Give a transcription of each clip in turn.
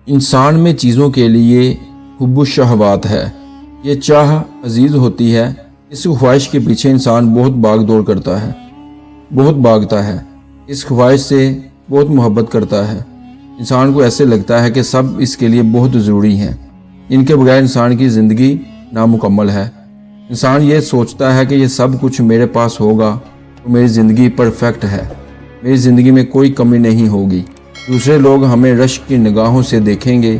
इंसान में चीज़ों के लिए हुब्बु शहवात है। ये चाह अजीज़ होती है। इस ख्वाहिश के पीछे इंसान बहुत भाग दौड़ करता है, बहुत भागता है। इस ख्वाहिश से बहुत मोहब्बत करता है। इंसान को ऐसे लगता है कि सब इसके लिए बहुत ज़रूरी हैं। इनके बगैर इंसान की ज़िंदगी नामुकम्मल है। इंसान ये सोचता है कि ये सब कुछ मेरे पास होगा तो मेरी ज़िंदगी परफेक्ट है, मेरी ज़िंदगी में कोई कमी नहीं होगी। दूसरे लोग हमें रश्क की निगाहों से देखेंगे,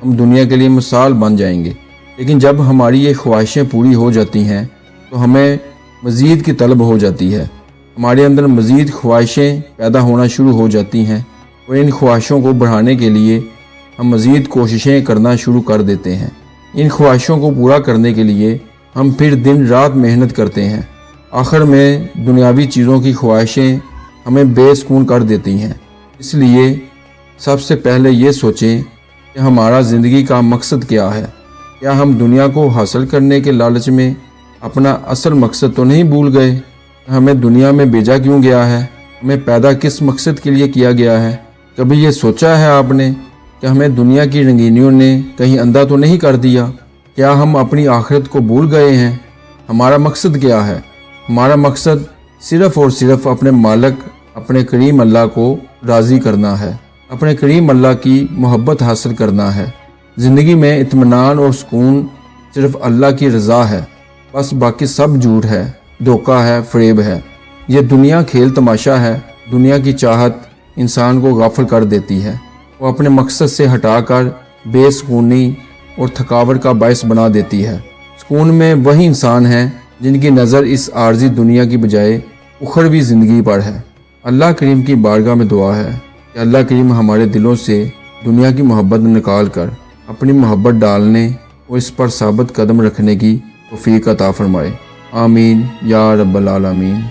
हम दुनिया के लिए मिसाल बन जाएंगे। लेकिन जब हमारी ये ख्वाहिशें पूरी हो जाती हैं तो हमें मज़ीद की तलब हो जाती है। हमारे अंदर मज़ीद ख्वाहिशें पैदा होना शुरू हो जाती हैं और इन ख्वाहिशों को बढ़ाने के लिए हम मज़ीद कोशिशें करना शुरू कर देते हैं। इन ख्वाहिशों को पूरा करने के लिए हम फिर दिन रात मेहनत करते हैं। आखिर में दुनियावी चीज़ों की ख्वाहिशें हमें बेसुकून कर देती हैं। इसलिए सबसे पहले ये सोचें कि हमारा ज़िंदगी का मकसद क्या है। क्या हम दुनिया को हासिल करने के लालच में अपना असल मकसद तो नहीं भूल गए? हमें दुनिया में भेजा क्यों गया है? हमें पैदा किस मकसद के लिए किया गया है? कभी ये सोचा है आपने कि हमें दुनिया की रंगीनियों ने कहीं अंधा तो नहीं कर दिया? क्या हम अपनी आखिरत को भूल गए हैं? हमारा मकसद क्या है? हमारा मकसद सिर्फ़ और सिर्फ अपने मालिक, अपने करीम अल्लाह को राज़ी करना है, अपने करीम अल्लाह की मोहब्बत हासिल करना है। ज़िंदगी में इत्मीनान और सुकून सिर्फ़ अल्लाह की रज़ा है। बस बाकी सब झूठ है, धोखा है, फ़रेब है। ये दुनिया खेल तमाशा है। दुनिया की चाहत इंसान को गाफिल कर देती है। वो अपने मकसद से हटाकर बेसुकूनी और थकावट का बायस बना देती है। सुकून में वही इंसान हैं जिनकी नज़र इस आर्जी दुनिया की बजाय उखरवी ज़िंदगी पर है। अल्लाह करीम की बारगाह में दुआ है कि अल्लाह करीम हमारे दिलों से दुनिया की मोहब्बत निकाल कर अपनी मोहब्बत डालने और इस पर साबित कदम रखने की तौफीक अता फरमाए। आमीन या रब्बल आलमीन।